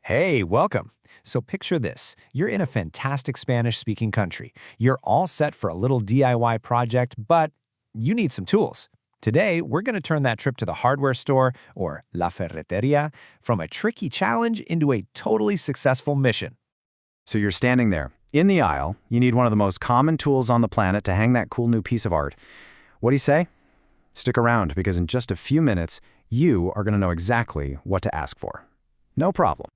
Hey, welcome. So picture this. You're in a fantastic Spanish-speaking country. You're all set for a little DIY project, but you need some tools. Today, we're going to turn that trip to the hardware store, or La Ferreteria, from a tricky challenge into a totally successful mission. So you're standing there, in the aisle. You need one of the most common tools on the planet to hang that cool new piece of art. What do you say? Stick around, because in just a few minutes, you are going to know exactly what to ask for. No problem.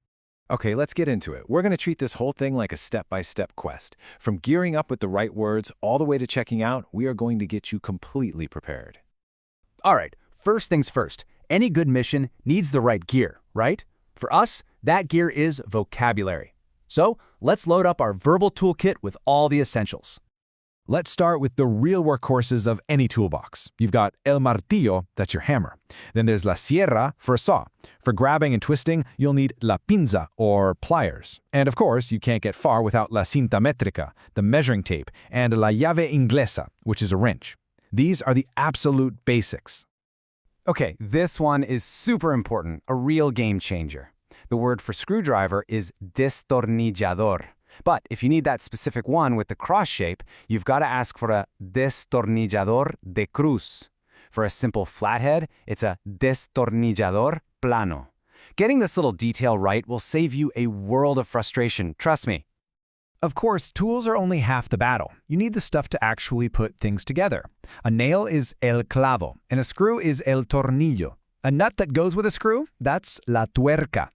Okay, let's get into it. We're going to treat this whole thing like a step-by-step quest. From gearing up with the right words all the way to checking out, we are going to get you completely prepared. All right, first things first. Any good mission needs the right gear, right? For us, that gear is vocabulary. So let's load up our verbal toolkit with all the essentials. Let's start with the real workhorses of any toolbox. You've got el martillo, that's your hammer. Then there's la sierra for a saw. For grabbing and twisting, you'll need la pinza, or pliers. And of course, you can't get far without la cinta métrica, the measuring tape, and la llave inglesa, which is a wrench. These are the absolute basics. Okay, this one is super important, a real game changer. The word for screwdriver is destornillador. But if you need that specific one with the cross shape, you've got to ask for a destornillador de cruz. For a simple flathead, it's a destornillador plano. Getting this little detail right will save you a world of frustration, trust me. Of course, tools are only half the battle. You need the stuff to actually put things together. A nail is el clavo, and a screw is el tornillo. A nut that goes with a screw, that's la tuerca.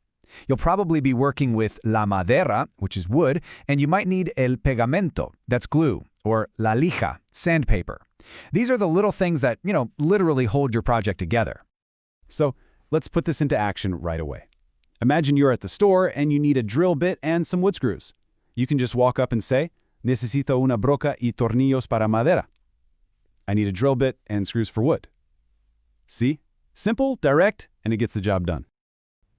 You'll probably be working with la madera, which is wood, and you might need el pegamento, that's glue, or la lija, sandpaper. These are the little things that, literally hold your project together. So let's put this into action right away. Imagine you're at the store and you need a drill bit and some wood screws. You can just walk up and say, necesito una broca y tornillos para madera. I need a drill bit and screws for wood. See? Simple, direct, and it gets the job done.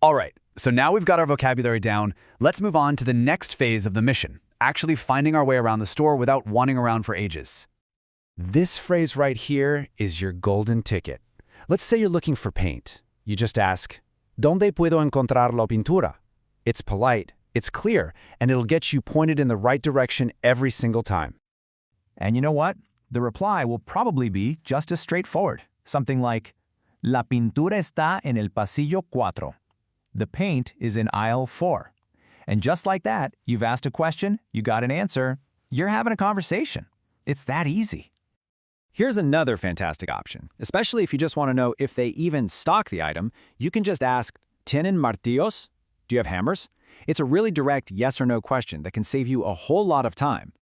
All right, so now we've got our vocabulary down, let's move on to the next phase of the mission, actually finding our way around the store without wandering around for ages. This phrase right here is your golden ticket. Let's say you're looking for paint. You just ask, ¿Dónde puedo encontrar la pintura? It's polite, it's clear, and it'll get you pointed in the right direction every single time. And you know what? The reply will probably be just as straightforward. Something like, La pintura está en el pasillo 4. The paint is in aisle 4. And just like that, you've asked a question, you got an answer, you're having a conversation. It's that easy. Here's another fantastic option. Especially if you just want to know if they even stock the item, you can just ask, ¿Tienen martillos? Do you have hammers? It's a really direct yes or no question that can save you a whole lot of time.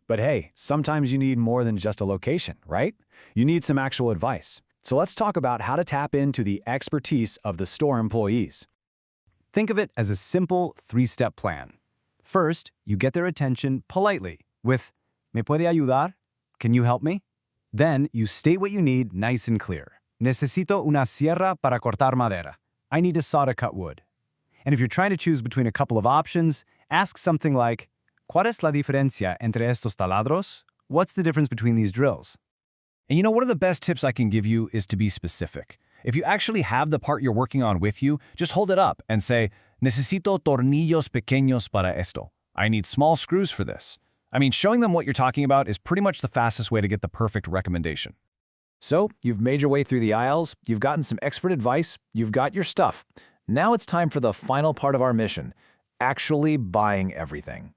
But hey, sometimes you need more than just a location, right? You need some actual advice. So let's talk about how to tap into the expertise of the store employees. Think of it as a simple 3-step plan. First, you get their attention politely with, ¿Me puede ayudar? Can you help me? Then, you state what you need nice and clear. Necesito una sierra para cortar madera. I need a saw to cut wood. And if you're trying to choose between a couple of options, ask something like, ¿Cuál es la diferencia entre estos taladros? What's the difference between these drills? And one of the best tips I can give you is to be specific. If you actually have the part you're working on with you, just hold it up and say, Necesito tornillos pequeños para esto. I need small screws for this. Showing them what you're talking about is pretty much the fastest way to get the perfect recommendation. So, you've made your way through the aisles, you've gotten some expert advice, you've got your stuff. Now it's time for the final part of our mission, actually buying everything.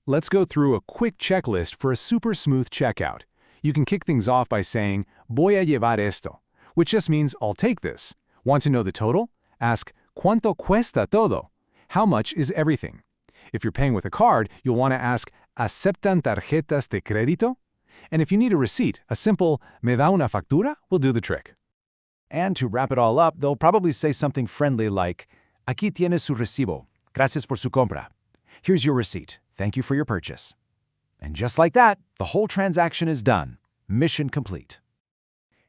Let's go through a quick checklist for a super smooth checkout. You can kick things off by saying, voy a llevar esto, which just means I'll take this. Want to know the total? Ask, ¿Cuánto cuesta todo? How much is everything? If you're paying with a card, you'll want to ask, ¿Aceptan tarjetas de crédito? And if you need a receipt, a simple, ¿Me da una factura? Will do the trick. And to wrap it all up, they'll probably say something friendly like, Aquí tiene su recibo. Gracias por su compra. Here's your receipt. Thank you for your purchase. And just like that, the whole transaction is done. Mission complete.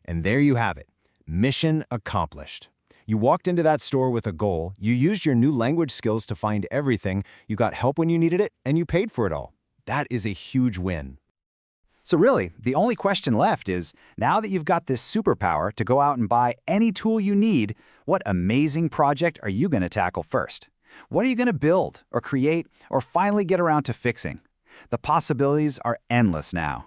And there you have it. Mission accomplished. You walked into that store with a goal, you used your new language skills to find everything, you got help when you needed it, and you paid for it all. That is a huge win. So really, the only question left is, now that you've got this superpower to go out and buy any tool you need, what amazing project are you going to tackle first? What are you going to build, or create, or finally get around to fixing? The possibilities are endless now.